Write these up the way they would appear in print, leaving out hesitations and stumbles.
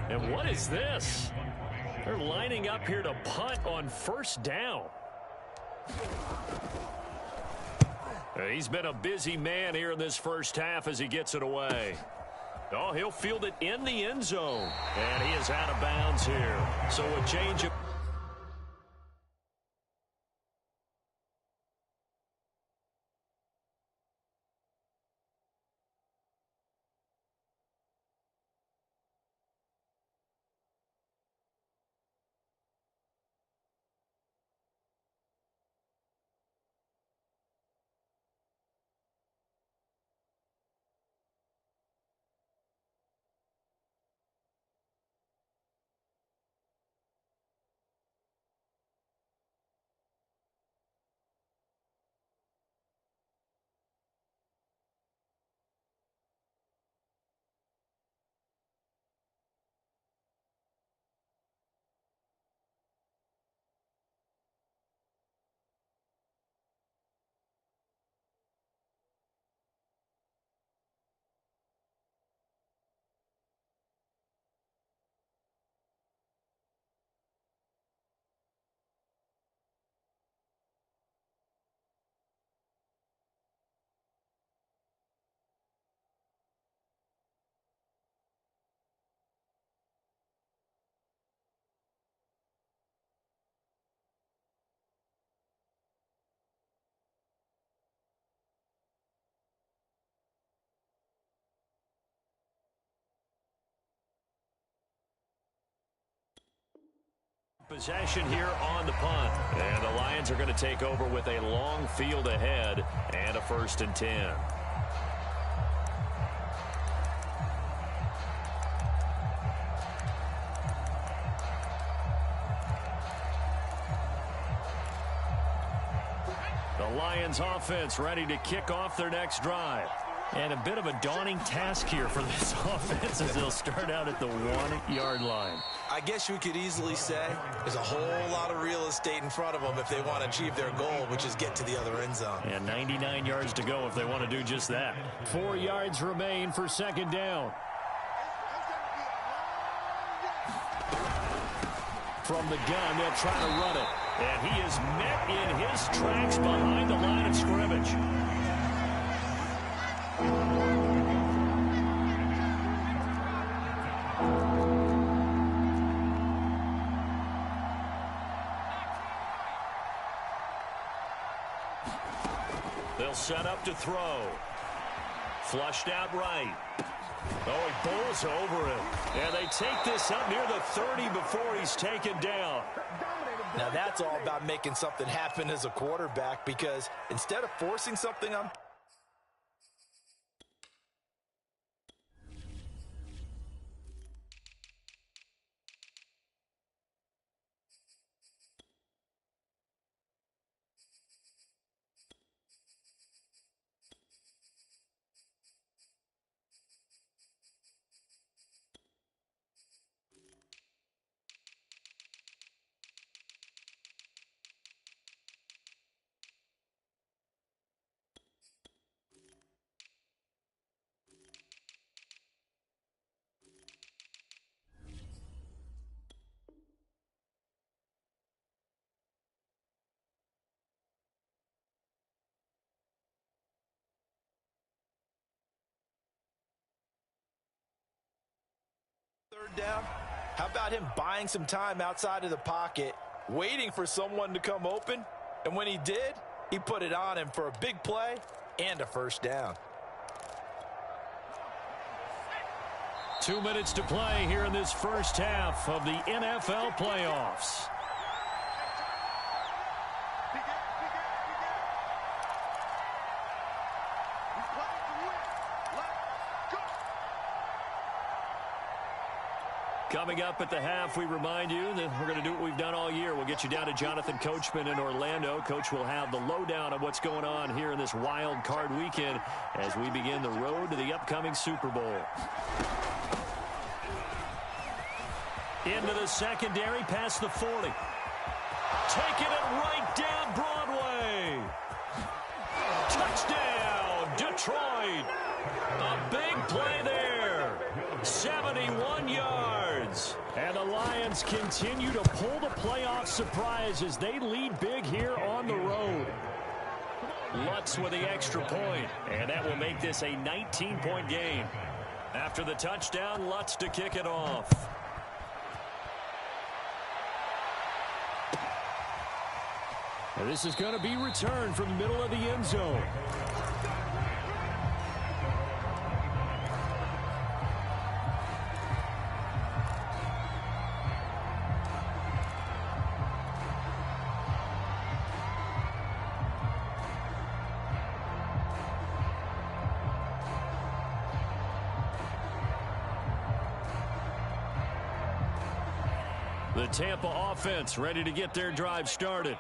And what is this? They're lining up here to punt on first down. He's been a busy man here in this first half as he gets it away. Oh, he'll field it in the end zone. And he is out of bounds here. So a change of... Possession here on the punt. And the Lions are going to take over with a long field ahead and a 1st and 10. The Lions offense ready to kick off their next drive. And a bit of a daunting task here for this offense as they'll start out at the 1-yard line. I guess you could easily say there's a whole lot of real estate in front of them if they want to achieve their goal, which is get to the other end zone. And 99 yards to go if they want to do just that. 4 yards remain for 2nd down. From the gun, they'll try to run it. And he is met in his tracks behind the line of scrimmage. They'll set up to throw. Flushed out right. Oh, he bowls over it. And they take this up near the 30 before he's taken down. Now that's all about making something happen as a quarterback, because instead of forcing something on... Third down. How about him buying some time outside of the pocket, waiting for someone to come open? And when he did, he put it on him for a big play and a 1st down. 2 minutes to play here in this first half of the NFL playoffs. Coming up at the half, we remind you that we're going to do what we've done all year. We'll get you down to Jonathan Coachman in Orlando. Coach will have the lowdown of what's going on here in this wild card weekend as we begin the road to the upcoming Super Bowl. Into the secondary, past the 40. Taking it right down Broadway. Touchdown, Detroit. A big play there. 71 yards. Lions continue to pull the playoff surprise as they lead big here on the road. Lutz with the extra point, and that will make this a 19-point game. After the touchdown, Lutz to kick it off. And this is going to be returned from the middle of the end zone. The Tampa offense ready to get their drive started.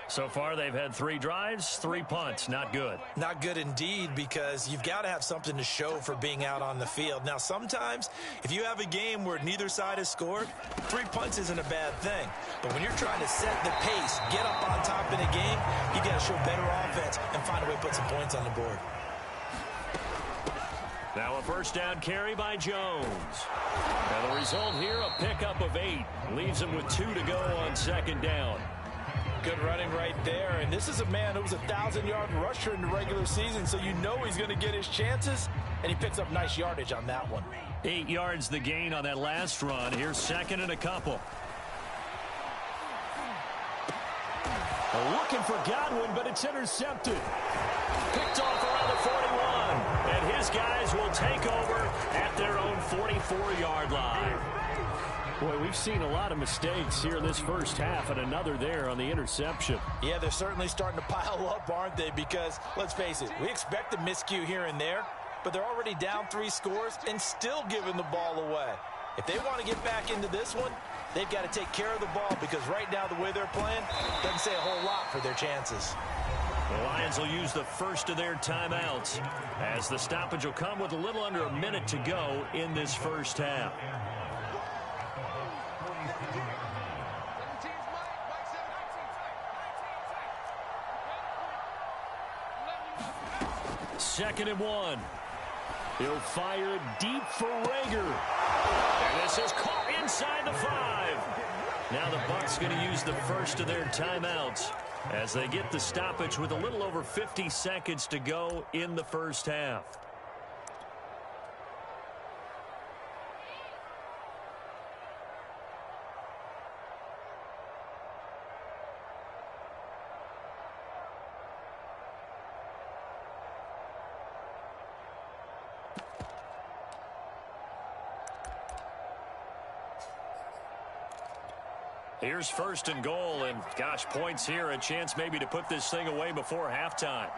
So far, they've had 3 drives, 3 punts. Not good. Not good indeed, because you've got to have something to show for being out on the field. Now, sometimes, if you have a game where neither side has scored, 3 punts isn't a bad thing. But when you're trying to set the pace, get up on top in a game, you got to show better offense and find a way to put some points on the board. Now a first down carry by Jones. And the result here, a pickup of 8. Leaves him with 2 to go on second down. Good running right there. And this is a man who was a 1,000-yard rusher in the regular season, so you know he's going to get his chances. And he picks up nice yardage on that one. 8 yards the gain on that last run. Here's second and a couple. Looking for Godwin, but it's intercepted. Picked off around the 41. And his guys will take over at their own 44-yard line. Boy, we've seen a lot of mistakes here in this first half, and another there on the interception. Yeah, they're certainly starting to pile up, aren't they? Because, let's face it, we expect a miscue here and there, but they're already down 3 scores and still giving the ball away. If they want to get back into this one, they've got to take care of the ball, because right now the way they're playing doesn't say a whole lot for their chances. The Lions will use the first of their timeouts, as the stoppage will come with a little under a minute to go in this first half. Second and 1. He'll fire it deep for Rager. And this is caught inside the 5. Now the Bucs going to use the first of their timeouts as they get the stoppage with a little over 50 seconds to go in the first half. Here's first and goal, and gosh, points here, a chance maybe to put this thing away before halftime.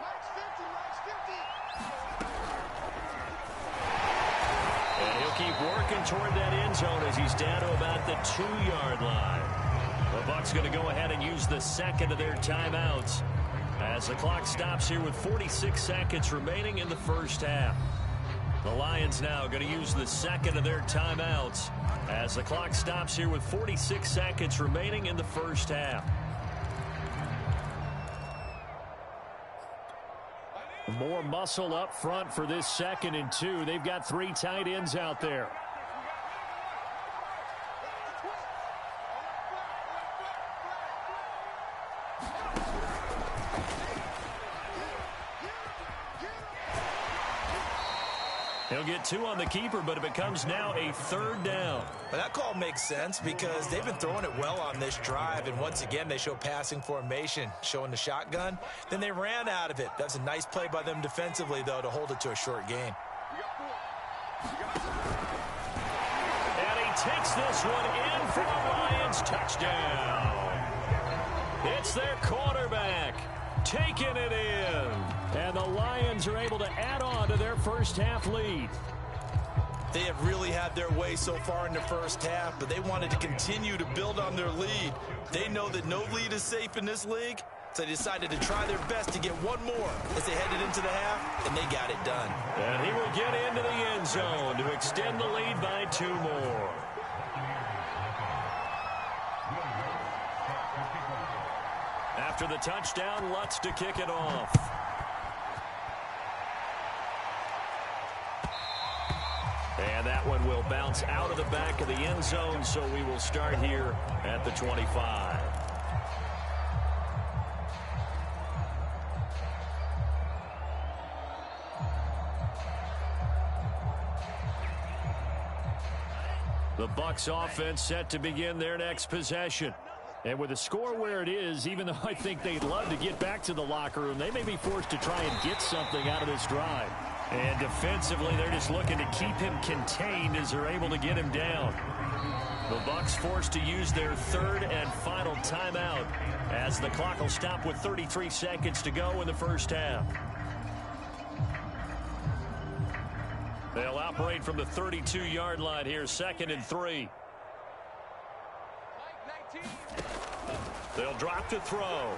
And he'll keep working toward that end zone as he's down to about the 2-yard line. The Bucs going to go ahead and use the second of their timeouts as the clock stops here with 46 seconds remaining in the first half. The Lions now going to use the second of their timeouts as the clock stops here with 46 seconds remaining in the first half. More muscle up front for this 2nd and 2. They've got 3 tight ends out there. He'll get 2 on the keeper, but it becomes now a 3rd down. Well, that call makes sense because they've been throwing it well on this drive, and once again they show passing formation, showing the shotgun. Then they ran out of it. That's a nice play by them defensively, though, to hold it to a short gain. And he takes this one in for the Lions. Touchdown. It's their quarterback taking it in. And the Lions are able to add on to their first half lead. They have really had their way so far in the first half, but they wanted to continue to build on their lead. They know that no lead is safe in this league, so they decided to try their best to get one more as they headed into the half, and they got it done. And he will get into the end zone to extend the lead by 2 more. After the touchdown, Lutz to kick it off. And that one will bounce out of the back of the end zone, so we will start here at the 25. The Bucs offense set to begin their next possession. And with the score where it is, even though I think they'd love to get back to the locker room, they may be forced to try and get something out of this drive. And defensively, they're just looking to keep him contained as they're able to get him down. The Bucs forced to use their third and final timeout as the clock will stop with 33 seconds to go in the first half. They'll operate from the 32-yard line here, 2nd and 3. They'll drop to throw.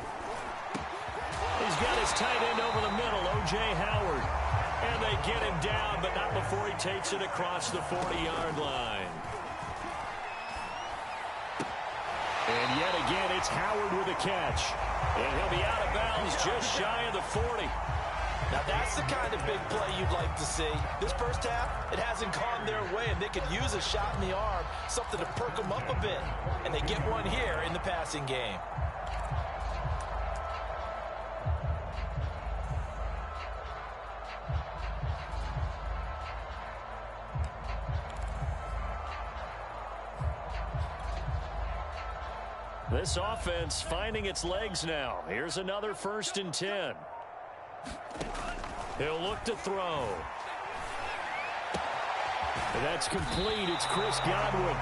He's got his tight end over the middle, O.J. Howard. And they get him down, but not before he takes it across the 40-yard line. And yet again, it's Howard with a catch. And he'll be out of bounds just shy of the 40. Now, that's the kind of big play you'd like to see. This first half, it hasn't gone their way, and they could use a shot in the arm, something to perk them up a bit. And they get one here in the passing game. This offense finding its legs now. Here's another 1st and 10. He'll look to throw. And that's complete. It's Chris Godwin.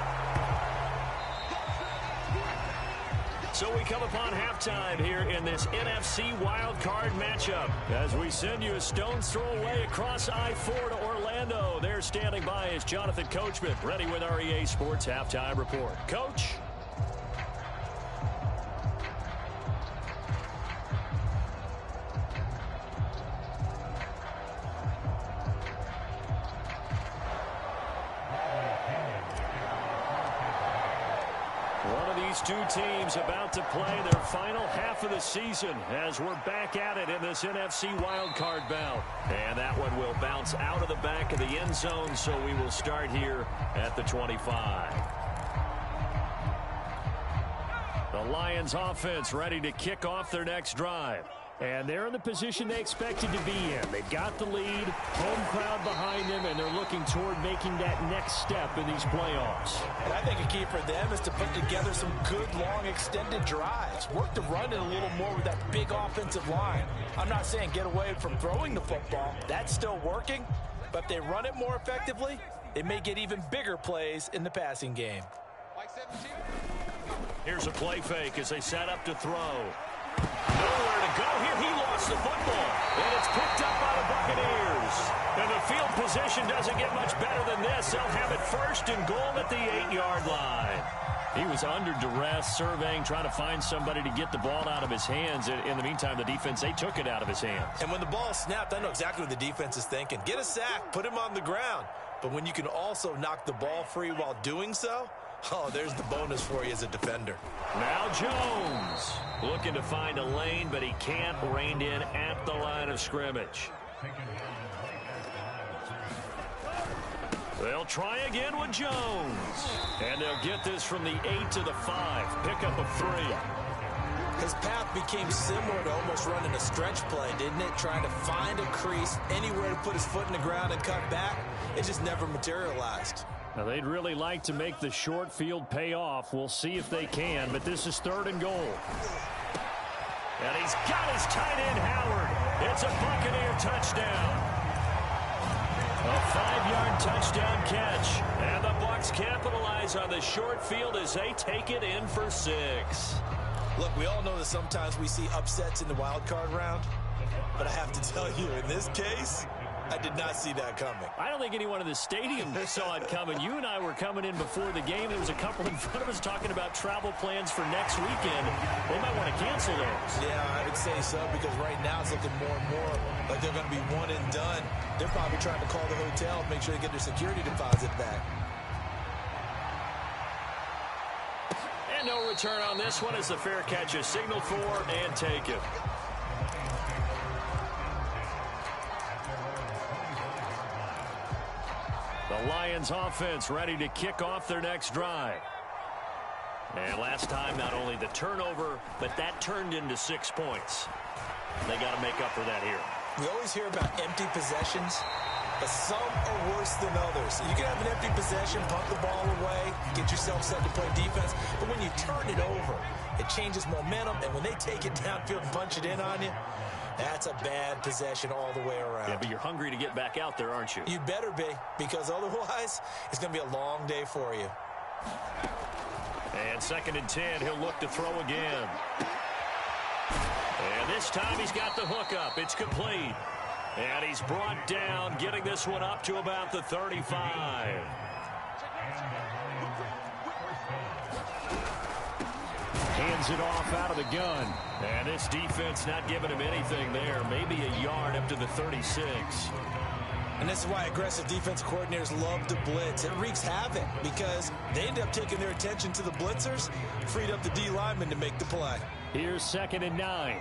So we come upon halftime here in this NFC Wildcard matchup. As we send you a stone's throw away across I-4 to Orlando. There standing by is Jonathan Coachman, ready with our EA Sports Halftime Report. Coach. Two teams about to play their final half of the season as we're back at it in this NFC wildcard bout. And that one will bounce out of the back of the end zone, so we will start here at the 25. The Lions offense ready to kick off their next drive. And they're in the position they expected to be in. They've got the lead, home crowd behind them, and they're looking toward making that next step in these playoffs. And I think a key for them is to put together some good, long, extended drives. Work the run in a little more with that big offensive line. I'm not saying get away from throwing the football. That's still working. But if they run it more effectively, they may get even bigger plays in the passing game. Here's a play fake as they set up to throw. Nowhere to go here. He lost the football. And it's picked up by the Buccaneers. And the field position doesn't get much better than this. They'll have it 1st and goal at the 8-yard line. He was under duress, surveying, trying to find somebody to get the ball out of his hands. In the meantime, the defense, they took it out of his hands. And when the ball snapped, I know exactly what the defense is thinking. Get a sack, put him on the ground. But when you can also knock the ball free while doing so, oh, there's the bonus for you as a defender. Now Jones looking to find a lane, but he can't. Reined in at the line of scrimmage. They'll try again with Jones. And they'll get this from the 8 to the 5. Pickup of 3. His path became similar to almost running a stretch play, didn't it? Trying to find a crease, anywhere to put his foot in the ground and cut back. It just never materialized. Now, they'd really like to make the short field pay off. We'll see if they can, but this is 3rd and goal. And he's got his tight end, Howard. It's a Buccaneer touchdown. A 5-yard touchdown catch. And the Bucs capitalize on the short field as they take it in for 6. Look, we all know that sometimes we see upsets in the wild card round. But I have to tell you, in this case, I did not see that coming. I don't think anyone in the stadium saw it coming. You and I were coming in before the game. There was a couple in front of us talking about travel plans for next weekend. They might want to cancel those. Yeah, I would say so, because right now it's looking more and more like they're going to be one and done. They're probably trying to call the hotel, make sure they get their security deposit back. And no return on this one as the fair catch is signaled for and taken. The Lions offense ready to kick off their next drive. And last time, not only the turnover, but that turned into 6 points. They got to make up for that here. We always hear about empty possessions, but some are worse than others. You can have an empty possession, punt the ball away, get yourself set to play defense, but when you turn it over, it changes momentum, and when they take it downfield and punch it in on you, that's a bad possession all the way around. Yeah, but you're hungry to get back out there, aren't you? You better be, because otherwise, it's going to be a long day for you. And 2nd and 10, he'll look to throw again. And this time he's got the hook up. It's complete. And he's brought down, getting this one up to about the 35. Hands it off out of the gun. And this defense not giving him anything there. Maybe a yard up to the 36. And this is why aggressive defense coordinators love to blitz. It wreaks havoc because they end up taking their attention to the blitzers, freed up the D lineman to make the play. Here's 2nd and 9.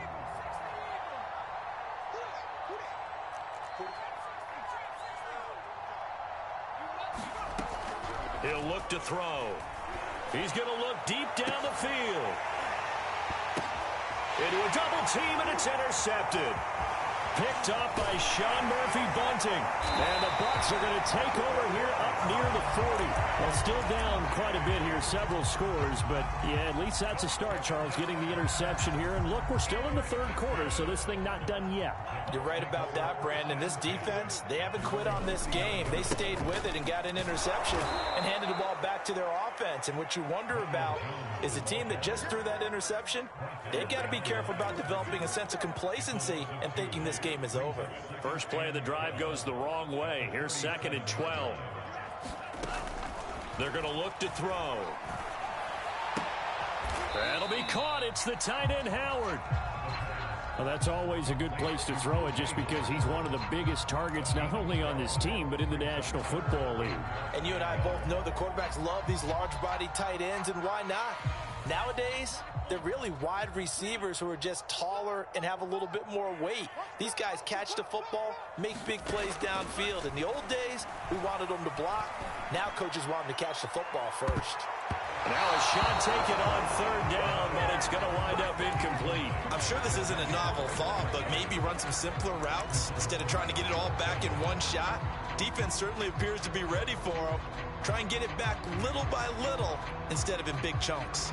He'll look to throw. He's going to look deep down the field. Into a double team, and it's intercepted. Picked up by Sean Murphy-Bunting. And the Bucs are going to take over here up near the 40. Well, still down quite a bit here, several scores. But, yeah, at least that's a start, Charles, getting the interception here. And, look, we're still in the 3rd quarter, so this thing not done yet. You're right about that, Brandon. This defense, they haven't quit on this game. They stayed with it and got an interception and handed the ball back to their offense. And what you wonder about is a team that just threw that interception, they've got to be careful about developing a sense of complacency and thinking this game is over. First play of the drive goes the wrong way. Here's 2nd and 12. They're going to look to throw. That'll be caught. It's the tight end, Howard. Well, that's always a good place to throw it just because he's one of the biggest targets not only on this team but in the National Football League. And you and I both know the quarterbacks love these large-body tight ends, and why not? Nowadays, they're really wide receivers who are just taller and have a little bit more weight. These guys catch the football, make big plays downfield. In the old days, we wanted them to block. Now coaches want them to catch the football first. Now a shot taken on 3rd down, but it's going to wind up incomplete. I'm sure this isn't a novel thought, but maybe run some simpler routes instead of trying to get it all back in one shot. Defense certainly appears to be ready for them. Try and get it back little by little instead of in big chunks.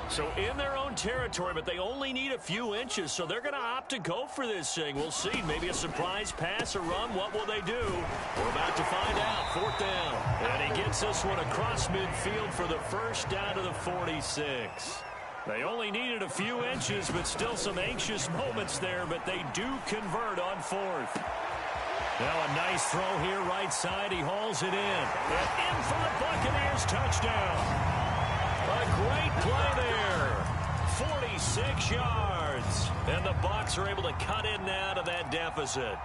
So in their own territory, but they only need a few inches, so they're going to opt to go for this thing. We'll see. Maybe a surprise pass or run. What will they do? We're about to find out. 4th down. And he gets this one across midfield for the first down to the 46. They only needed a few inches, but still some anxious moments there, but they do convert on 4th. Now a nice throw here right side. He hauls it in. And in for the Buccaneers touchdown. A great play there. 46 yards. And the Bucs are able to cut in now to that deficit.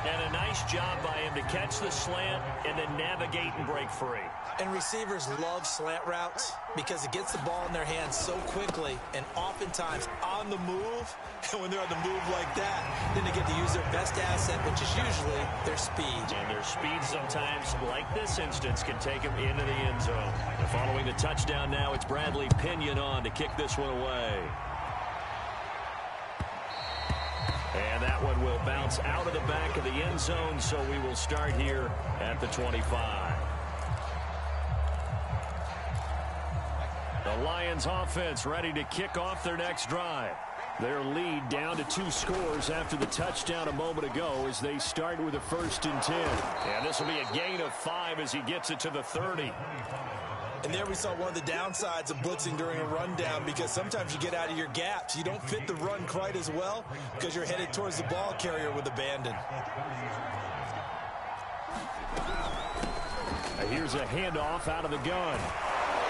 And a nice job by him to catch the slant and then navigate and break free. And receivers love slant routes because it gets the ball in their hands so quickly and oftentimes on the move. And when they're on the move like that, then they get to use their best asset, which is usually their speed. And their speed sometimes, like this instance, can take them into the end zone. And following the touchdown now, it's Bradley Pinion on to kick this one away. And that one will bounce out of the back of the end zone, so we will start here at the 25. The Lions offense ready to kick off their next drive. Their lead down to 2 scores after the touchdown a moment ago as they start with a 1st and 10. And this will be a gain of 5 as he gets it to the 30. And there we saw one of the downsides of blitzing during a rundown because sometimes you get out of your gaps. You don't fit the run quite as well because you're headed towards the ball carrier with abandon. Here's a handoff out of the gun.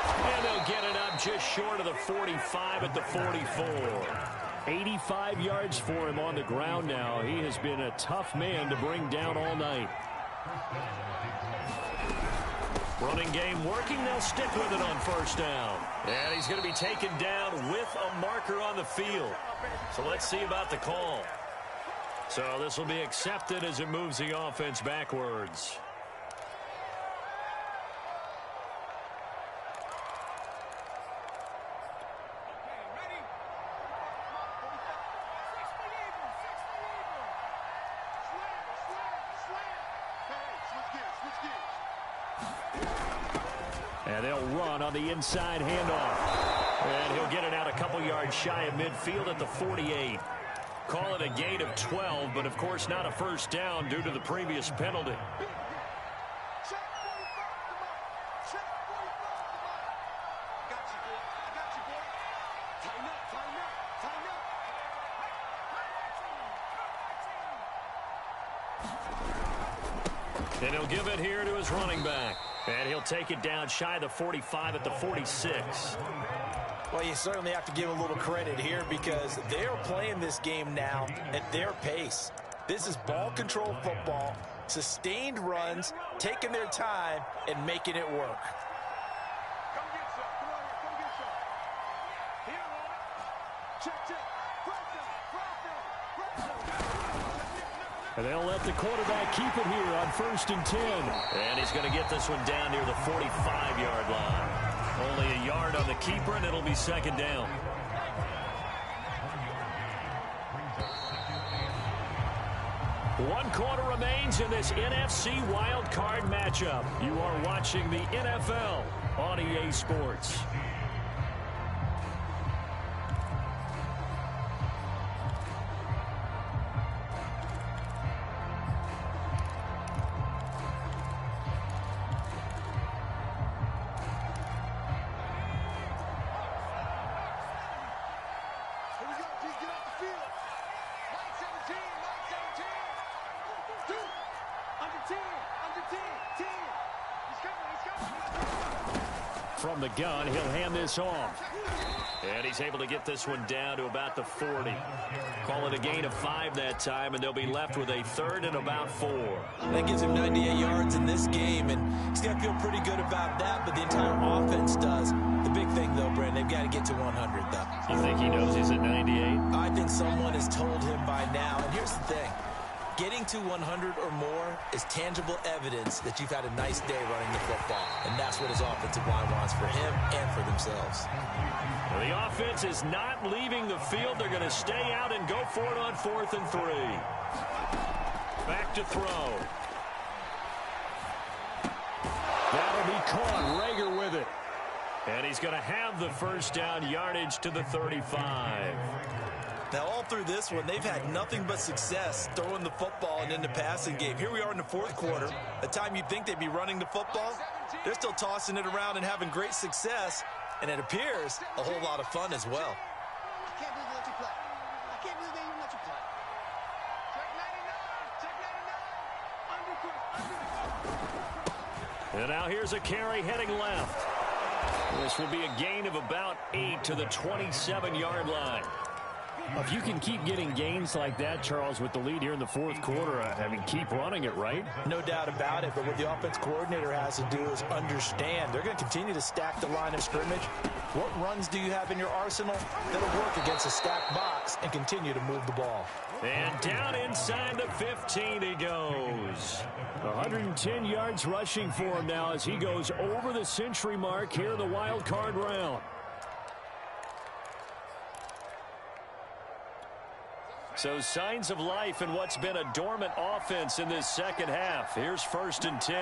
And they'll get it up just short of the 45 at the 44. 85 yards for him on the ground now. He has been a tough man to bring down all night. Running game working. They'll stick with it on 1st down. And he's going to be taken down with a marker on the field. So let's see about the call. So this will be accepted as it moves the offense backwards. And they'll run on the inside handoff. And he'll get it out a couple yards shy of midfield at the 48. Call it a gain of 12, but of course not a first down due to the previous penalty. And he'll give it here to his running back. And he'll take it down shy of the 45 at the 46. Well, you certainly have to give a little credit here because they're playing this game now at their pace. This is ball control football, sustained runs, taking their time, and making it work. And they'll let the quarterback keep it here on 1st and 10. And he's going to get this one down near the 45-yard line. Only a yard on the keeper, and it'll be 2nd down. One quarter remains in this NFC Wildcard matchup. You are watching the NFL on EA Sports. From the gun, he'll hand this off. And he's able to get this one down to about the 40. Call it a gain of 5 that time, and they'll be left with a 3rd and about 4. That gives him 98 yards in this game, and he's going to feel pretty good about that, but the entire offense does. The big thing, though, Brandon, they've got to get to 100, though. You think he knows he's at 98? I think someone has told him by now, and here's the thing. Getting to 100 or more is tangible evidence that you've had a nice day running the football. And that's what his offensive line wants for him and for themselves. Well, the offense is not leaving the field. They're going to stay out and go for it on 4th and 3. Back to throw. That'll be caught. Rager with it. And he's going to have the first down yardage to the 35. Now, all through this one, they've had nothing but success throwing the football and in the passing game. Here we are in the 4th quarter. The time you'd think they'd be running the football, they're still tossing it around and having great success, and it appears a whole lot of fun as well. I can't believe they let you play. I can't believe they even let you play. Check 99. Check 99. And now here's a carry heading left. This will be a gain of about 8 to the 27-yard line. If you can keep getting gains like that, Charles, with the lead here in the 4th quarter, I mean, keep running it, right? No doubt about it, but what the offense coordinator has to do is understand. They're going to continue to stack the line of scrimmage. What runs do you have in your arsenal that'll work against a stacked box and continue to move the ball? And down inside the 15 he goes. 110 yards rushing for him now as he goes over the century mark here in the wild card round. So signs of life in what's been a dormant offense in this second half. Here's 1st and 10.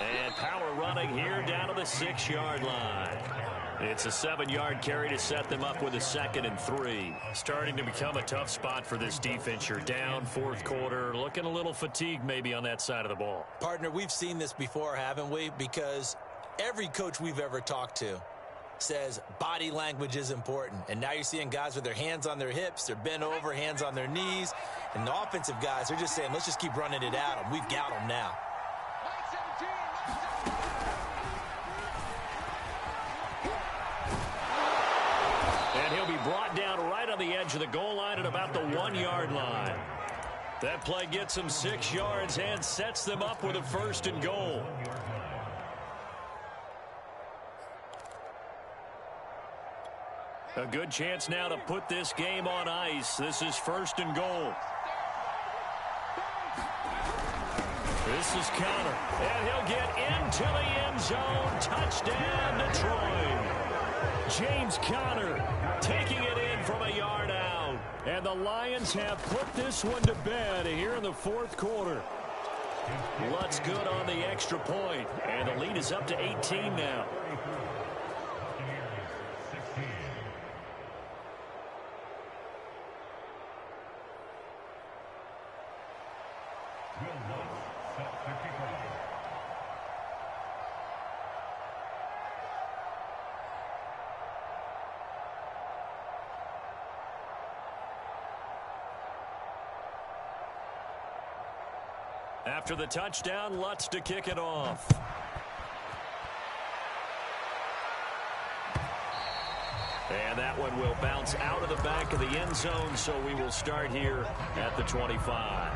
And power running here down to the 6-yard line. It's a 7-yard carry to set them up with a 2nd and 3. Starting to become a tough spot for this defense. You're down 4th quarter, looking a little fatigued maybe on that side of the ball. Partner, we've seen this before, haven't we? Because every coach we've ever talked to says body language is important. And now you're seeing guys with their hands on their hips, they're bent over, hands on their knees. And the offensive guys, they're just saying, let's just keep running it at them. We've got them now. And he'll be brought down right on the edge of the goal line at about the 1-yard line. That play gets them 6 yards and sets them up with a 1st and goal. A good chance now to put this game on ice. This is 1st and goal. This is Conner. And he'll get into the end zone. Touchdown, Detroit. James Conner taking it in from a yard out. And the Lions have put this one to bed here in the fourth quarter. Lutz good on the extra point, and the lead is up to 18 now. After the touchdown, Lutz to kick it off. And that one will bounce out of the back of the end zone, so we will start here at the 25.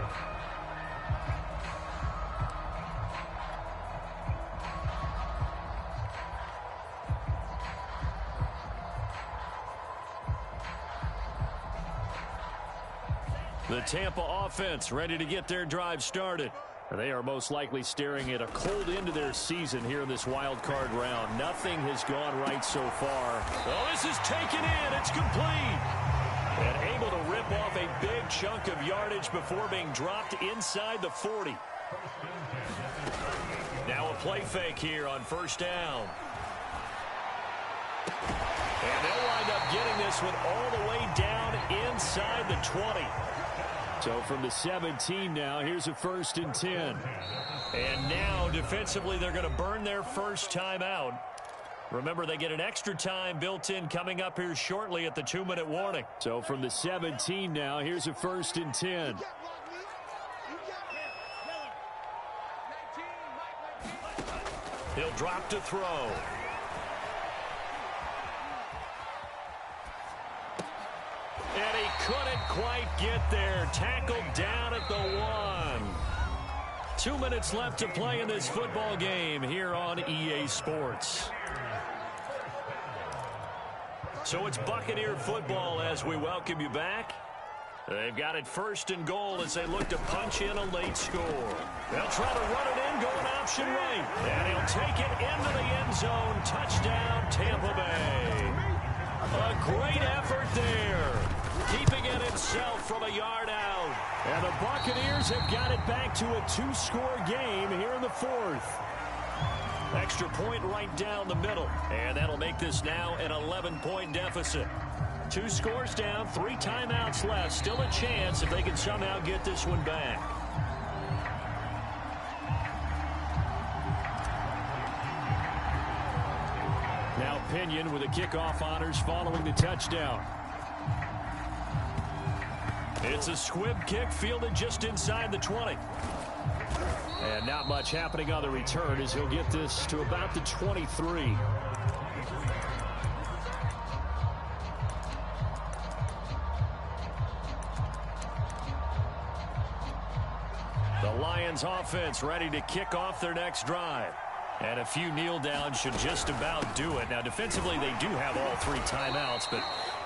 The Tampa offense ready to get their drive started. They are most likely staring at a cold end to their season here in this wild card round. Nothing has gone right so far. Oh, this is taken in. It's complete. And able to rip off a big chunk of yardage before being dropped inside the 40. Now a play fake here on first down. And they'll wind up getting this one all the way down inside the 20. So from the 17 now, here's a 1st and 10. And now defensively they're going to burn their first timeout. Remember, they get an extra time built in coming up here shortly at the 2-minute warning. So from the 17 now, here's a 1st and 10. He'll drop to throw. And he couldn't quite get there. Tackled down at the 1. 2 minutes left to play in this football game here on EA Sports. So it's Buccaneer football as we welcome you back. They've got it 1st and goal as they look to punch in a late score. They'll try to run it in, going option right. And he'll take it into the end zone. Touchdown, Tampa Bay. A great effort there. Keeping it himself from a yard out. And the Buccaneers have got it back to a 2-score game here in the 4th. Extra point right down the middle. And that'll make this now an 11-point deficit. 2 scores down, 3 timeouts left. Still a chance if they can somehow get this one back. Now Pinion with the kickoff honors following the touchdown. It's a squib kick fielded just inside the 20. And not much happening on the return as he'll get this to about the 23. The Lions offense ready to kick off their next drive. And a few kneel downs should just about do it. Now defensively they do have all 3 timeouts, but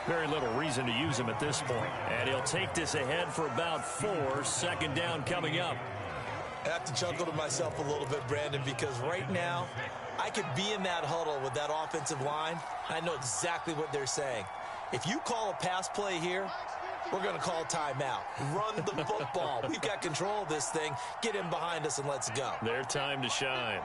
very little reason to use them at this point. And he'll take this ahead for about 4. 2nd down coming up. I have to chuckle to myself a little bit, Brandon, because right now I could be in that huddle with that offensive line. I know exactly what they're saying. If you call a pass play here, we're going to call timeout. Run the football. We've got control of this thing. Get in behind us and let's go. Their time to shine.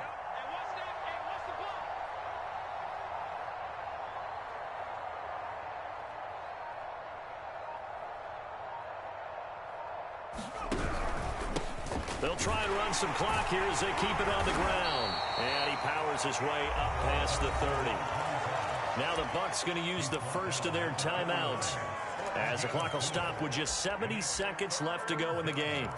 They'll try and run some clock here as they keep it on the ground. And he powers his way up past the 30. Now the Bucs going to use the first of their timeouts as the clock will stop with just 70 seconds left to go in the game.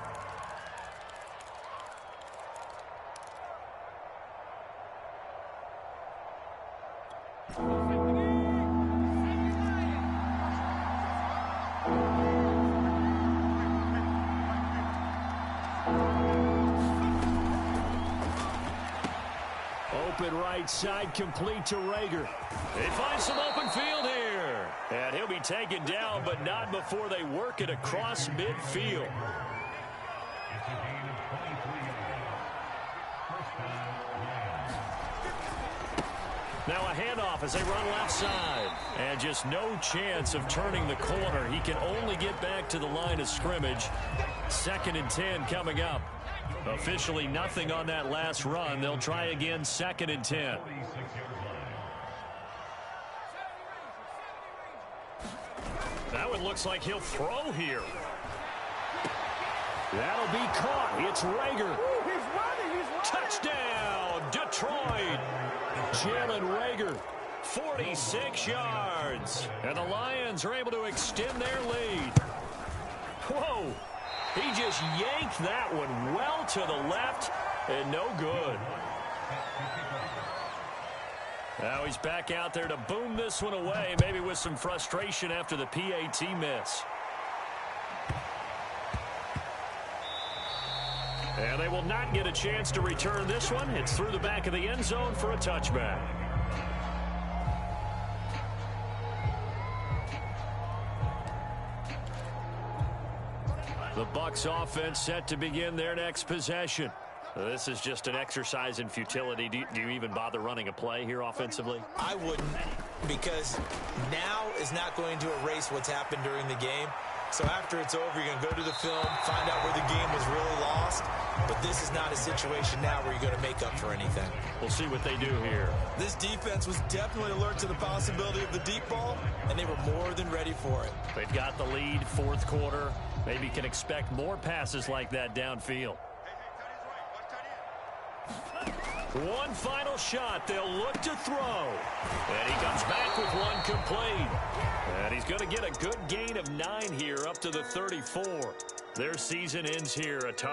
Open right side, complete to Rager. They find some open field here. And he'll be taken down, but not before they work it across midfield. Now a handoff as they run left side. And just no chance of turning the corner. He can only get back to the line of scrimmage. 2nd and 10 coming up. Officially nothing on that last run. They'll try again 2nd and 10. That one looks like he'll throw here. That'll be caught. It's Rager. Touchdown, Detroit. Jalen Rager, 46 yards. And the Lions are able to extend their lead. Whoa. He just yanked that one well to the left and no good. Now he's back out there to boom this one away, maybe with some frustration after the PAT miss. And they will not get a chance to return this one. It's through the back of the end zone for a touchback. The Bucs offense set to begin their next possession. This is just an exercise in futility. Do you even bother running a play here offensively? I wouldn't, because now is not going to erase what's happened during the game. So after it's over, you're going to go to the film, find out where the game was really lost. But this is not a situation now where you're going to make up for anything. We'll see what they do here. This defense was definitely alert to the possibility of the deep ball, and they were more than ready for it. They've got the lead, 4th quarter. Maybe can expect more passes like that downfield. One final shot. They'll look to throw. And he comes back with one complete. And he's going to get a good gain of 9 here up to the 34. Their season ends here. A tough